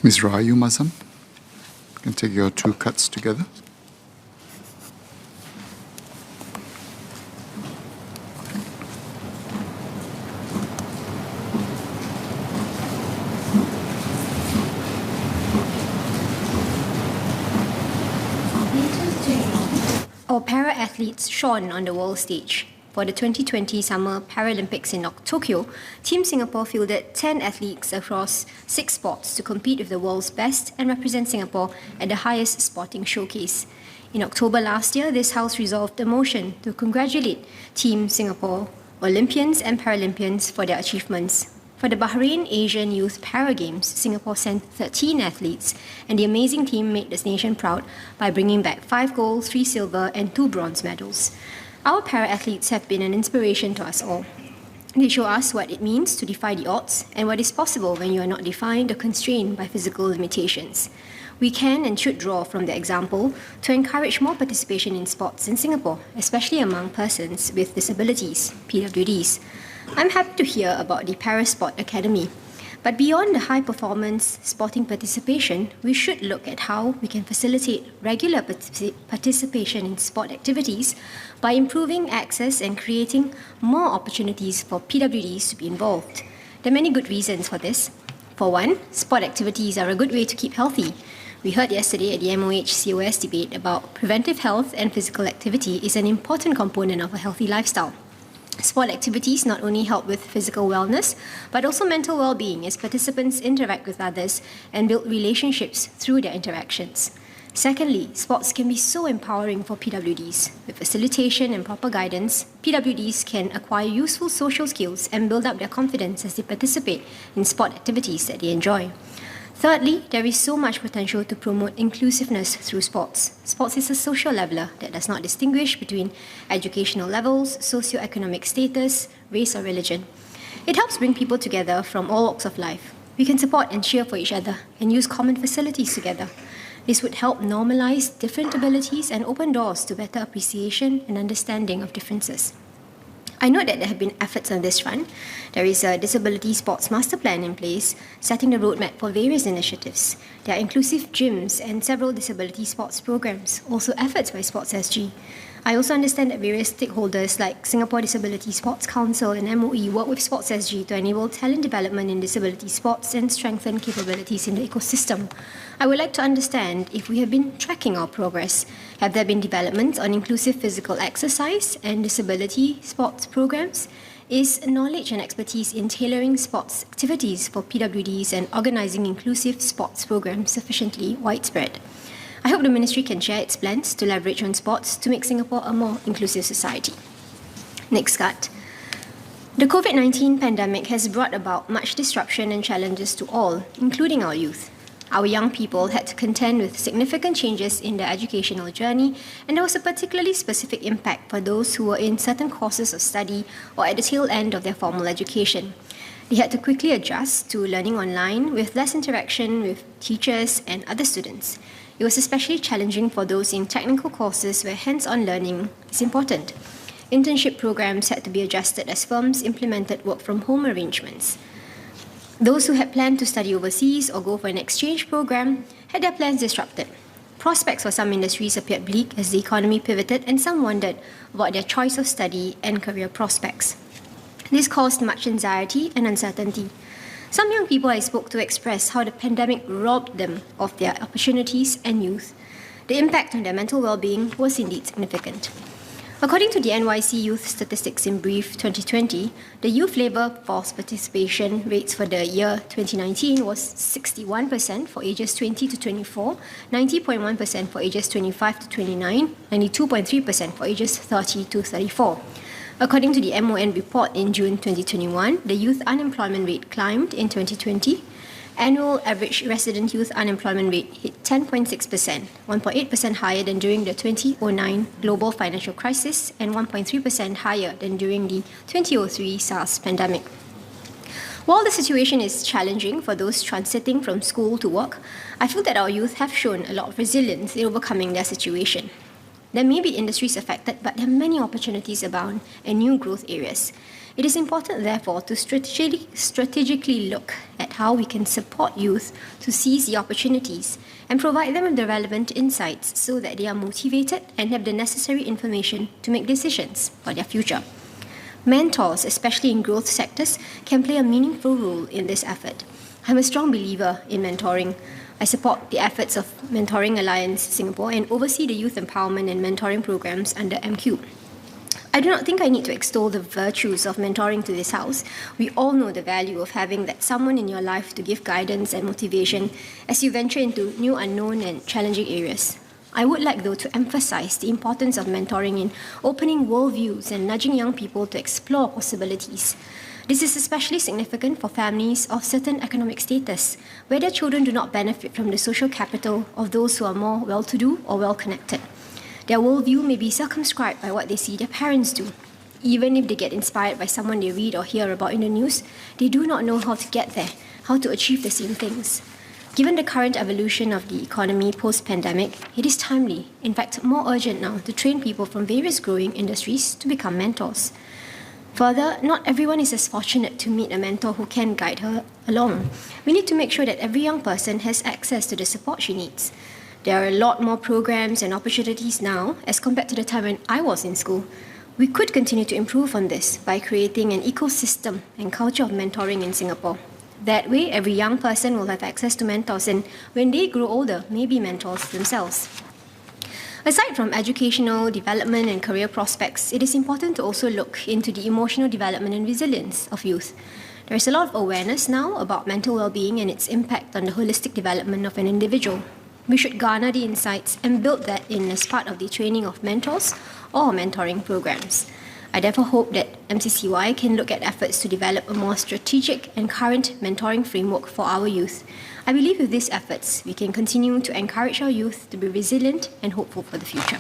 Ms. Rahayu Mahzam, you can take your two cards together. Our para-athletes shone on the world stage. For the 2020 Summer Paralympics in Tokyo, Team Singapore fielded 10 athletes across 6 sports to compete with the world's best and represent Singapore at the highest sporting showcase. In October last year, this House resolved a motion to congratulate Team Singapore Olympians and Paralympians for their achievements. For the Bahrain Asian Youth Para Games, Singapore sent 13 athletes, and the amazing team made the nation proud by bringing back 5 gold, 3 silver, and 2 bronze medals. Our para-athletes have been an inspiration to us all. They show us what it means to defy the odds and what is possible when you are not defined or constrained by physical limitations. We can and should draw from their example to encourage more participation in sports in Singapore, especially among persons with disabilities, PWDs. I'm happy to hear about the Parasport Academy. But beyond the high-performance sporting participation, we should look at how we can facilitate regular participation in sport activities by improving access and creating more opportunities for PWDs to be involved. There are many good reasons for this. For one, sport activities are a good way to keep healthy. We heard yesterday at the MOH COS debate about preventive health and physical activity is an important component of a healthy lifestyle. Sport activities not only help with physical wellness, but also mental well-being as participants interact with others and build relationships through their interactions. Secondly, sports can be so empowering for PWDs. With facilitation and proper guidance, PWDs can acquire useful social skills and build up their confidence as they participate in sport activities that they enjoy. Thirdly, there is so much potential to promote inclusiveness through sports. Sports is a social leveler that does not distinguish between educational levels, socioeconomic status, race or religion. It helps bring people together from all walks of life. We can support and cheer for each other and use common facilities together. This would help normalize different abilities and open doors to better appreciation and understanding of differences. I know that there have been efforts on this front. There is a Disability Sports Master Plan in place, setting the roadmap for various initiatives. There are inclusive gyms and several disability sports programs, also efforts by Sports SG. I also understand that various stakeholders like Singapore Disability Sports Council and MOE work with Sports SG to enable talent development in disability sports and strengthen capabilities in the ecosystem. I would like to understand if we have been tracking our progress. Have there been developments on inclusive physical exercise and disability sports programs? Is knowledge and expertise in tailoring sports activities for PWDs and organising inclusive sports programs sufficiently widespread? I hope the Ministry can share its plans to leverage on sports to make Singapore a more inclusive society. Next card. The COVID-19 pandemic has brought about much disruption and challenges to all, including our youth. Our young people had to contend with significant changes in their educational journey, and there was a particularly specific impact for those who were in certain courses of study or at the tail end of their formal education. They had to quickly adjust to learning online with less interaction with teachers and other students. It was especially challenging for those in technical courses where hands-on learning is important. Internship programs had to be adjusted as firms implemented work-from-home arrangements. Those who had planned to study overseas or go for an exchange program had their plans disrupted. Prospects for some industries appeared bleak as the economy pivoted, and some wondered about their choice of study and career prospects. This caused much anxiety and uncertainty. Some young people I spoke to expressed how the pandemic robbed them of their opportunities and youth. The impact on their mental well-being was indeed significant. According to the NYC Youth Statistics in Brief 2020, the youth labour force participation rates for the year 2019 was 61% for ages 20 to 24, 90.1% for ages 25 to 29, 92.3% for ages 30 to 34. According to the MON report in June 2021, the youth unemployment rate climbed in 2020. Annual average resident youth unemployment rate hit 10.6%, 1.8% higher than during the 2009 global financial crisis and 1.3% higher than during the 2003 SARS pandemic. While the situation is challenging for those transiting from school to work, I feel that our youth have shown a lot of resilience in overcoming their situation. There may be industries affected, but there are many opportunities abound and new growth areas. It is important, therefore, to strategically look at how we can support youth to seize the opportunities and provide them with the relevant insights so that they are motivated and have the necessary information to make decisions for their future. Mentors, especially in growth sectors, can play a meaningful role in this effort. I'm a strong believer in mentoring. I support the efforts of Mentoring Alliance Singapore and oversee the youth empowerment and mentoring programs under MQ. I do not think I need to extol the virtues of mentoring to this house. We all know the value of having that someone in your life to give guidance and motivation as you venture into new, unknown, and challenging areas. I would like, though, to emphasize the importance of mentoring in opening worldviews and nudging young people to explore possibilities. This is especially significant for families of certain economic status, where their children do not benefit from the social capital of those who are more well-to-do or well-connected. Their worldview may be circumscribed by what they see their parents do. Even if they get inspired by someone they read or hear about in the news, they do not know how to get there, how to achieve the same things. Given the current evolution of the economy post-pandemic, it is timely, in fact more urgent now, to train people from various growing industries to become mentors. Further, not everyone is as fortunate to meet a mentor who can guide her along. We need to make sure that every young person has access to the support she needs. There are a lot more programs and opportunities now as compared to the time when I was in school. We could continue to improve on this by creating an ecosystem and culture of mentoring in Singapore. That way, every young person will have access to mentors and when they grow older, may be mentors themselves. Aside from educational, development and career prospects, it is important to also look into the emotional development and resilience of youth. There is a lot of awareness now about mental well-being and its impact on the holistic development of an individual. We should garner the insights and build that in as part of the training of mentors or mentoring programs. I therefore hope that MCCY can look at efforts to develop a more strategic and current mentoring framework for our youth. I believe with these efforts, we can continue to encourage our youth to be resilient and hopeful for the future.